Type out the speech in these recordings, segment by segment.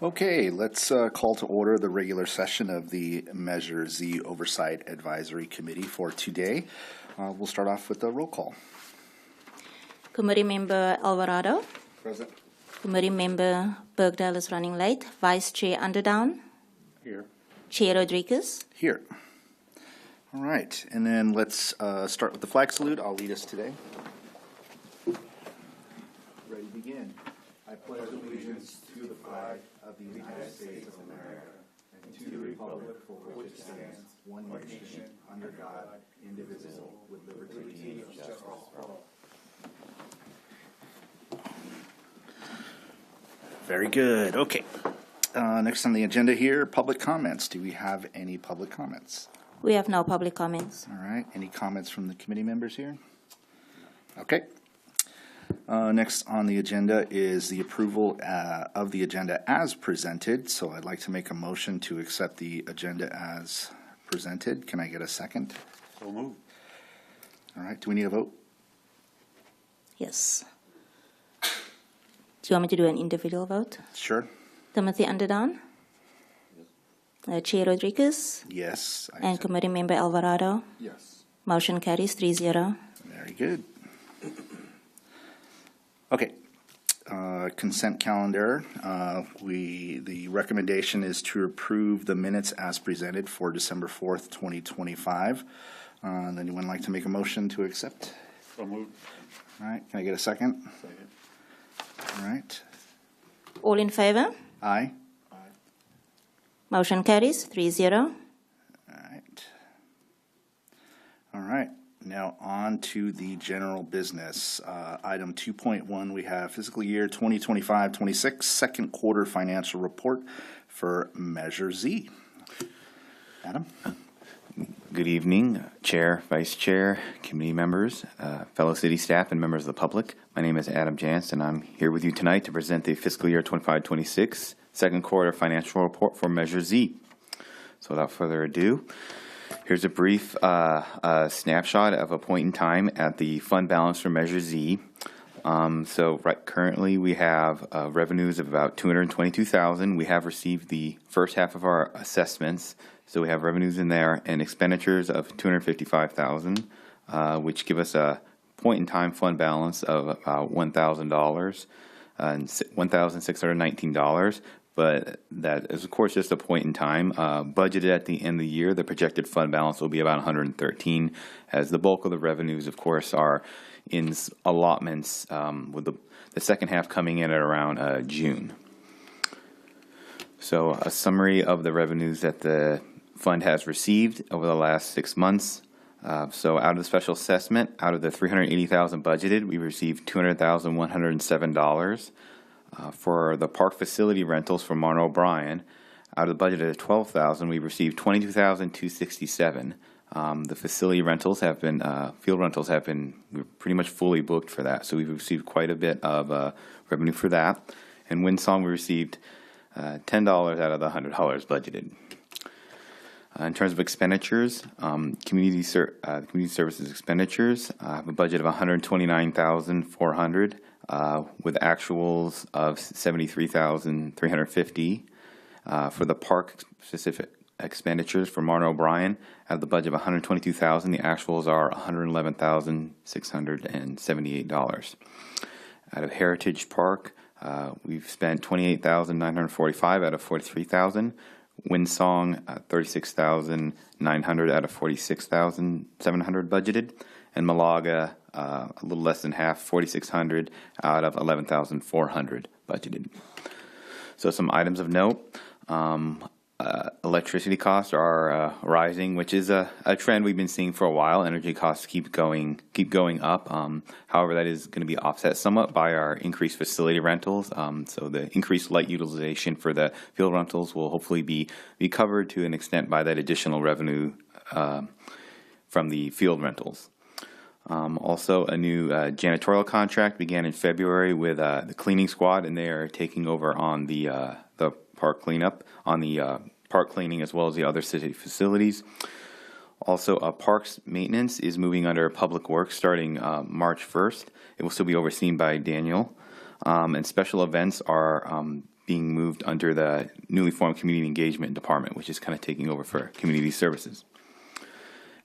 Okay, let's call to order the regular session of the Measure Z Oversight Advisory Committee for today. We'll start off with a roll call. Committee Member Alvarado. Present. Committee Member Bergdahl is running late. Vice Chair Underdown. Here. Chair Rodriguez. Here. All right, and then let's start with the flag salute. I'll lead us today. Ready, begin. I pledge allegiance to the flag of the United States of America and to the republic for which it stands, one nation, under God, indivisible, with liberty and justice for all. Very good. Okay. Next on the agenda here, public comments. Do we have any public comments? We have no public comments. All right. Any comments from the committee members here? Okay. Next on the agenda is the approval of the agenda as presented. So I'd like to make a motion to accept the agenda as presented. Can I get a second? So moved. All right. Do we need a vote? Yes. Do you want me to do an individual vote? Sure. Timothy Underdown. Chair Rodriguez. Yes. And Committee Member Alvarado. Yes. Motion carries 3-0. Very good. Okay. Consent calendar. The recommendation is to approve the minutes as presented for December 4th, 2025. Anyone like to make a motion to accept? So moved. All right. Can I get a second? Second. All right. All in favor? Aye. Motion carries 3-0. All right. All right. Now on to the general business. Item 2.1, we have fiscal year 2025-26 second quarter financial report for Measure Z. Adam? Good evening, Chair, Vice Chair, committee members, fellow city staff, and members of the public. My name is Adam Janst, and I'm here with you tonight to present the fiscal year 25-26 second quarter financial report for Measure Z. So without further ado, here's a brief snapshot of a point in time at the fund balance for Measure Z. Currently we have revenues of about $222,000. We have received the first half of our assessments, so we have revenues in there, and expenditures of $255,000, which give us a point in time fund balance of about $1,000 and $1,619. But that is, of course, just a point in time. Budgeted at the end of the year, the projected fund balance will be about 113, as the bulk of the revenues, of course, are in allotments, with the second half coming in at around June. So a summary of the revenues that the fund has received over the last 6 months. So out of the special assessment, out of the $380,000 budgeted, we received $200,107. For the park facility rentals for Monroe Bryan, out of the budget of $12,000, we received $22,267. The facility rentals have been, field rentals have been, we're pretty much fully booked for that. So we've received quite a bit of revenue for that. And Windsong, we received $10 out of the $100 budgeted. In terms of expenditures, community services expenditures have a budget of $129,400 with actuals of $73,350. For the park specific expenditures for Monroe Bryan, have the budget of $122,000. The actuals are $111,678. Out of Heritage Park, we've spent $28,945 out of $43,000. Windsong, $36,900 out of $46,700 budgeted, and Malaga, a little less than half, $4,600 out of $11,400 budgeted. So some items of note. Electricity costs are rising, which is a trend we've been seeing for a while. Energy costs keep going up. However, that is going to be offset somewhat by our increased facility rentals. So the increased light utilization for the field rentals will hopefully be covered to an extent by that additional revenue from the field rentals. Also, a new janitorial contract began in February with the cleaning squad, and they are taking over on the park cleanup, on the park cleaning as well as the other city facilities. Also, parks maintenance is moving under Public Works starting March 1st. It will still be overseen by Daniel. And special events are being moved under the newly formed Community Engagement Department, which is kind of taking over for Community Services.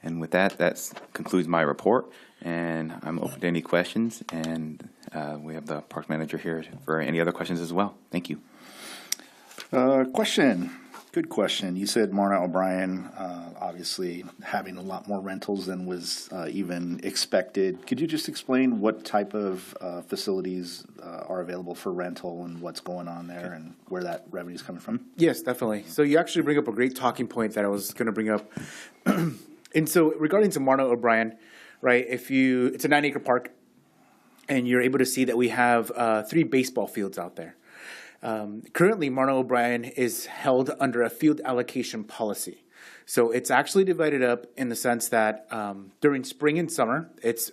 And with that, that concludes my report, and I'm open to any questions, and we have the Parks Manager here for any other questions as well. Thank you. Question. Good question. You said Marna O'Brien, obviously having a lot more rentals than was even expected. Could you just explain what type of facilities are available for rental and what's going on there and where that revenue is coming from? Yes, definitely. So you actually bring up a great talking point that I was going to bring up. And so regarding to Marna O'Brien, right, it's a 9-acre park, and you're able to see that we have 3 baseball fields out there. Currently, Marna O'Brien is held under a field allocation policy. So it's actually divided up in the sense that during spring and summer, it's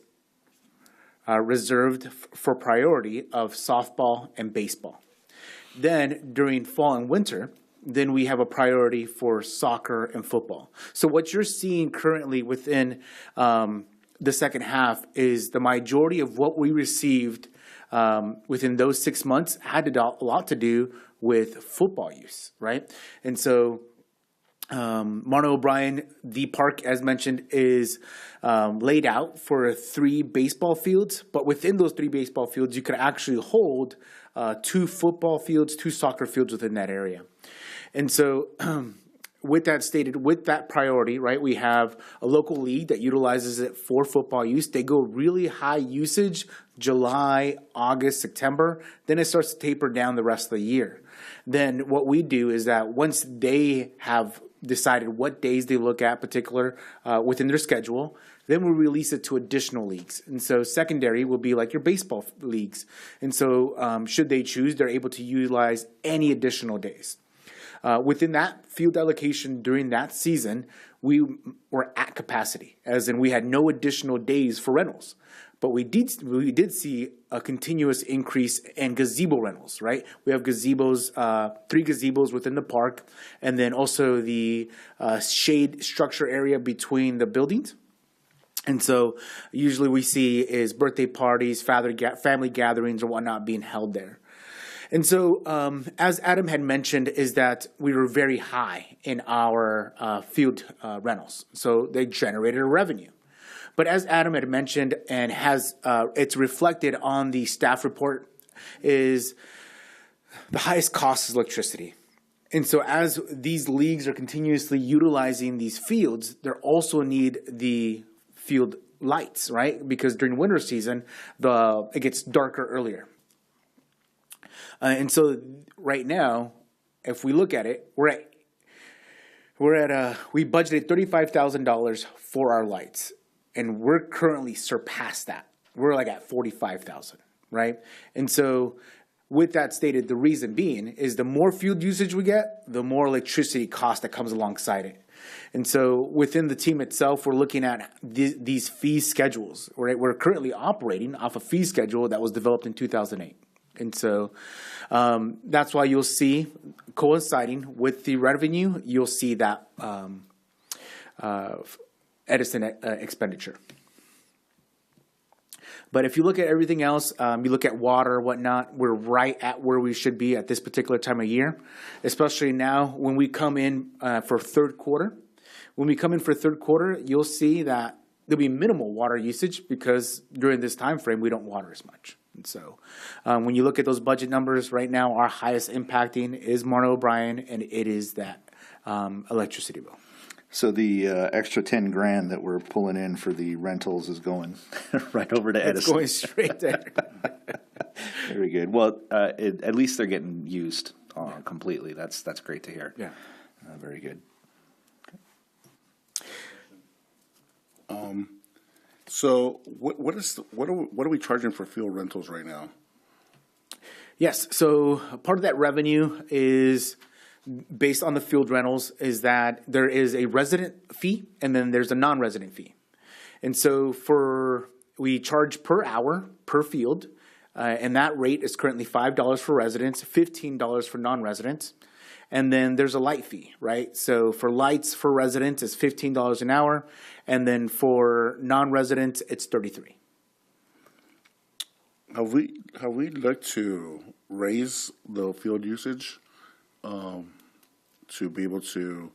reserved for priority of softball and baseball. Then during fall and winter, then we have a priority for soccer and football. So what you're seeing currently within the second half is the majority of what we received within those 6 months had a lot to do with football use, right? And so Marna O'Brien, the park, as mentioned, is laid out for 3 baseball fields, but within those 3 baseball fields, you could actually hold 2 football fields, 2 soccer fields within that area. And so with that stated, with that priority, right, we have a local league that utilizes it for football use. They go really high usage, July, August, September. Then it starts to taper down the rest of the year. Then what we do is that once they have decided what days they look at particular within their schedule, then we release it to additional leagues. And so secondary will be like your baseball leagues. And so should they choose, they're able to utilize any additional days. Within that field allocation during that season, we were at capacity, as in we had no additional days for rentals. But we did see a continuous increase in gazebo rentals, right? We have gazebos, 3 gazebos within the park, and then also the shade structure area between the buildings. And so usually we see is birthday parties, family gatherings, or whatnot being held there. And so, as Adam had mentioned, is that we were very high in our field rentals. So they generated a revenue. But as Adam had mentioned, and has it's reflected on the staff report, is the highest cost is electricity. And so as these leagues are continuously utilizing these fields, they also need the field lights, right? Because during winter season, it gets darker earlier. And so right now, if we look at it, we budgeted $35,000 for our lights, and we're currently surpassed that. We're like at $45,000, right? And so with that stated, the reason being is the more field usage we get, the more electricity cost that comes alongside it. And so within the team itself, we're looking at these fee schedules, right? We're currently operating off a fee schedule that was developed in 2008. And so that's why you'll see, coinciding with the revenue, you'll see that Edison expenditure. But if you look at everything else, you look at water, whatnot, we're right at where we should be at this particular time of year, especially now when we come in for third quarter. When we come in for third quarter, you'll see that there'll be minimal water usage because during this time frame, we don't water as much. And so when you look at those budget numbers right now, our highest impacting is Marna O'Brien, and it is that electricity bill. So the extra $10,000 that we're pulling in for the rentals is going right over to Edison. It's going straight there. Very good. Well, at least they're getting used completely. That's great to hear. Yeah. Very good. So what are we charging for field rentals right now? Yes. So part of that revenue is based on the field rentals is that there is a resident fee and then there's a non-resident fee. And so we charge per hour per field, and that rate is currently $5 for residents, $15 for non-residents. And then there's a light fee, right? So for lights for residents, it's $15 an hour. And then for non-residents, it's $33. Have we looked to raise the field usage to be able to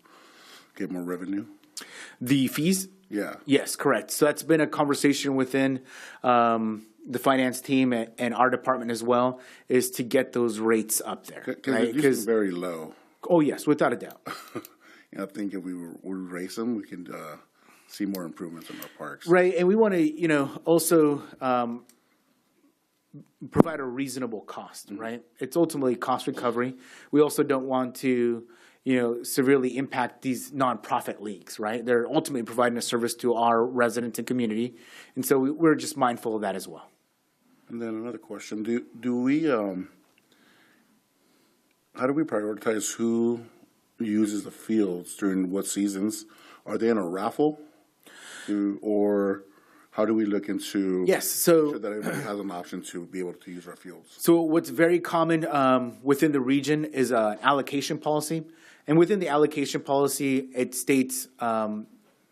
get more revenue? The fees? Yeah. Yes, correct. So that's been a conversation within the finance team and our department as well, is to get those rates up there, Because right? it used to be very low. Oh, yes, without a doubt. And I think if we raise them, we can see more improvements in our parks. Right, and we want to, also provide a reasonable cost, right? It's ultimately cost recovery. We also don't want to, severely impact these nonprofit leagues, right? They're ultimately providing a service to our residents and community, and so we're just mindful of that as well. And then another question: do we how do we prioritize who uses the fields during what seasons? Are they in a raffle, or how do we look into Yes, so sure that everybody has an option to be able to use our fields? So what's very common within the region is an allocation policy. And within the allocation policy, it states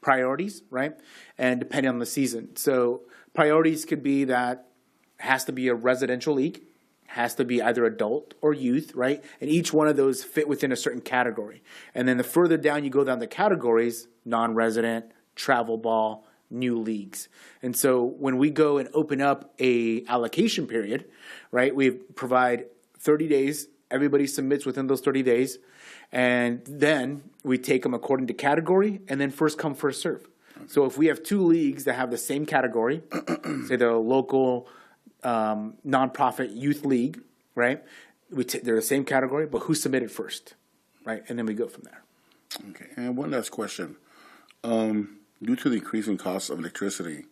priorities, right? And depending on the season. So priorities could be that has to be a residential league, has to be either adult or youth, right? And each one of those fit within a certain category. And then the further down you go down the categories, non-resident, travel ball, new leagues. And so when we go and open up a allocation period, right, we provide 30 days. Everybody submits within those 30 days. And then we take them according to category and then first come, first serve. Okay. So if we have two leagues that have the same category, say they're a local nonprofit youth league, right? They're the same category, but who submitted first, right? And then we go from there. Okay. And one last question. Due to the increasing cost of electricity,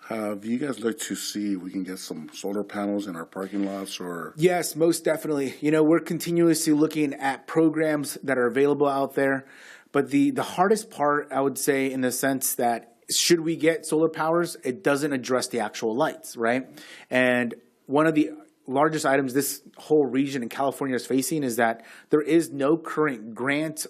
have you guys looked to see if we can get some solar panels in our parking lots or? Yes, most definitely. We're continuously looking at programs that are available out there. But the hardest part, I would say, in the sense that should we get solar powers, it doesn't address the actual lights, right? And one of the largest items this whole region in California is facing is that there is no current grant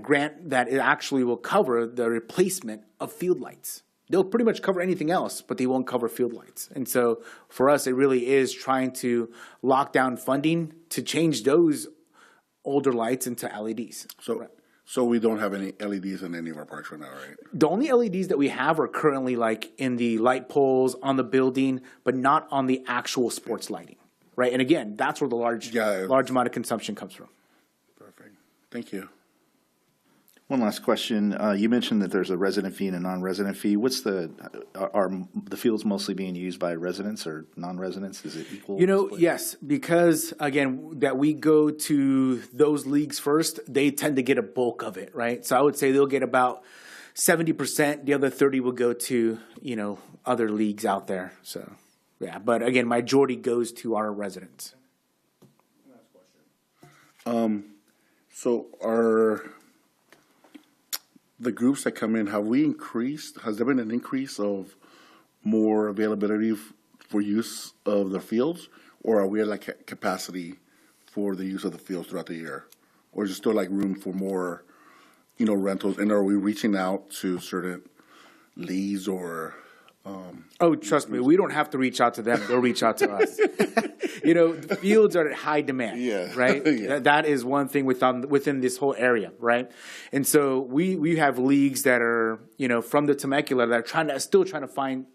grant that it actually will cover the replacement of field lights. They'll pretty much cover anything else, but they won't cover field lights. And so for us, it really is trying to lock down funding to change those older lights into LEDs. So we don't have any LEDs in any of our parks right now, right? The only LEDs that we have are currently like in the light poles on the building, but not on the actual sports lighting, right? And again, that's where the large amount of consumption comes from. Perfect. Thank you. One last question. You mentioned that there's a resident fee and a non-resident fee. What's are the fields mostly being used by residents or non-residents? Is it equal? Yes, because again, that we go to those leagues first, they tend to get a bulk of it, right? So I would say they'll get about 70%. The other 30 will go to, other leagues out there. So, yeah, but again, majority goes to our residents. Last question. So the groups that come in, have we increased? Has there been an increase of more availability for use of the fields, or are we at like capacity for the use of the fields throughout the year, or is there still like room for more, rentals? And are we reaching out to certain leagues or? Trust me, we don't have to reach out to them; they'll reach out to us. The fields are at high demand, right? Yeah. That is one thing within this whole area, right? And so we have leagues that are, from the Temecula that are still trying to find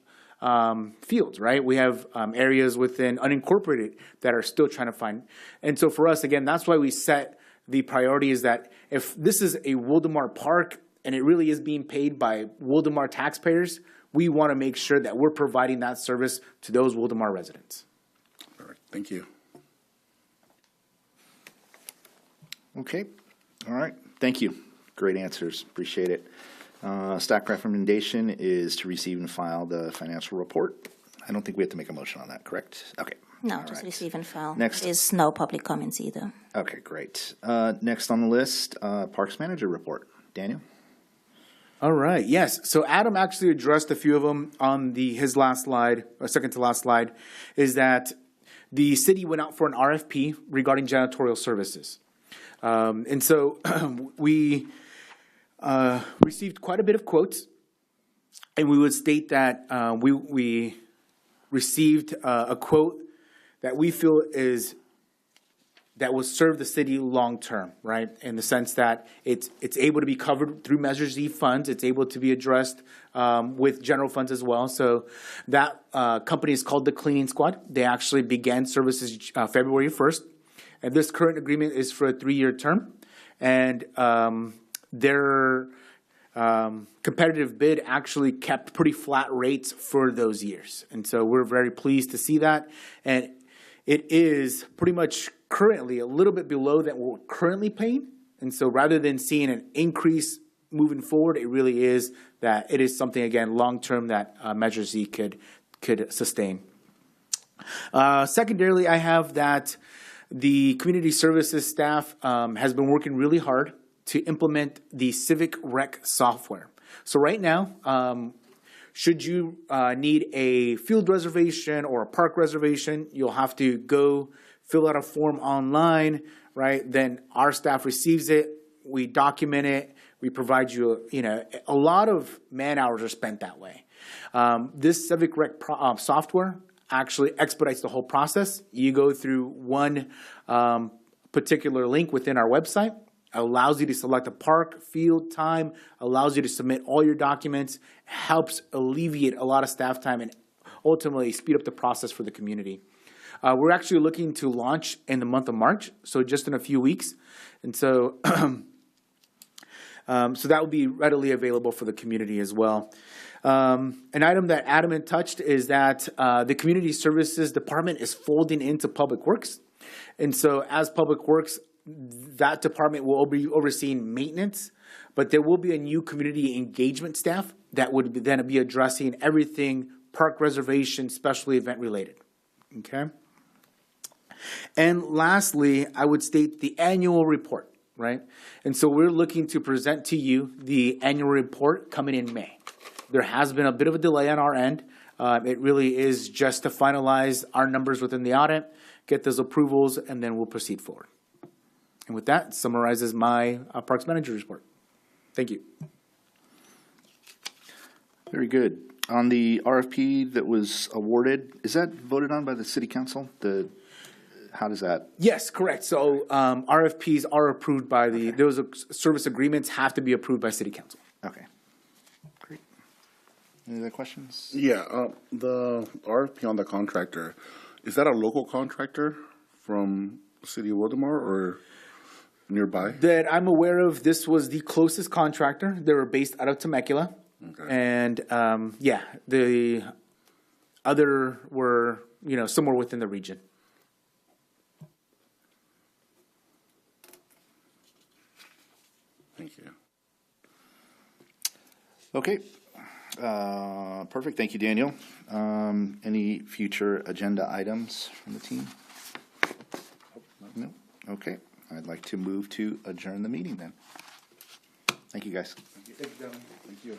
fields, right? We have areas within unincorporated that are still trying to find. And so for us, again, that's why we set the priority is that if this is a Wildomar park and it really is being paid by Wildomar taxpayers, we want to make sure that we're providing that service to those Wildomar residents. All right. Thank you. Okay. All right. Thank you. Great answers. Appreciate it. Staff recommendation is to receive and file the financial report. I don't think we have to make a motion on that, correct? Okay. No, All just right. receive and file. Next. There's no public comments either. Okay, great. Next on the list, Parks Manager report. Daniel? All right. Yes. So Adam actually addressed a few of them on his last slide, or second to last slide, is that the city went out for an RFP regarding janitorial services. And so we received quite a bit of quotes, and we would state that we received a quote that we feel that will serve the city long-term, right? In the sense that it's able to be covered through Measure Z funds. It's able to be addressed with general funds as well. So that company is called the Cleaning Squad. They actually began services February 1st. And this current agreement is for a 3-year term. And their competitive bid actually kept pretty flat rates for those years. And so we're very pleased to see that. And it is pretty much currently a little bit below that we're currently paying. And so rather than seeing an increase moving forward, it really is that it is something, again, long-term that Measure Z could sustain. Secondarily, I have that the community services staff has been working really hard to implement the Civic Rec software. So right now, should you need a field reservation or a park reservation, you'll have to go fill out a form online, right? Then our staff receives it, we document it, we provide you, a lot of man hours are spent that way. This Civic Rec software actually expedites the whole process. You go through one particular link within our website, allows you to select a park, field, time, allows you to submit all your documents, helps alleviate a lot of staff time and ultimately speed up the process for the community. We're actually looking to launch in the month of March, so just in a few weeks. And so, so that will be readily available for the community as well. An item that Adam had touched is that the Community Services Department is folding into Public Works. And so as Public Works, that department will be overseeing maintenance, but there will be a new community engagement staff that would then be addressing everything park reservation, special event related. Okay. And lastly, I would state the annual report, right? And so we're looking to present to you the annual report coming in May. There has been a bit of a delay on our end. It really is just to finalize our numbers within the audit, get those approvals, and then we'll proceed forward. And with that, summarizes my Parks Manager report. Thank you. Very good. On the RFP that was awarded, is that voted on by the city council? How does that? Yes, correct. So RFPs are approved by those service agreements have to be approved by city council. Okay. Great. Any other questions? Yeah, the RFP on the contractor, is that a local contractor from the city of Wildomar or nearby? That I'm aware of, this was the closest contractor. They were based out of Temecula. Okay. And yeah, the other were, somewhere within the region. Thank you. Okay. Perfect. Thank you, Daniel. Any future agenda items from the team? No? Okay. I'd like to move to adjourn the meeting then. Thank you, guys. Thank you.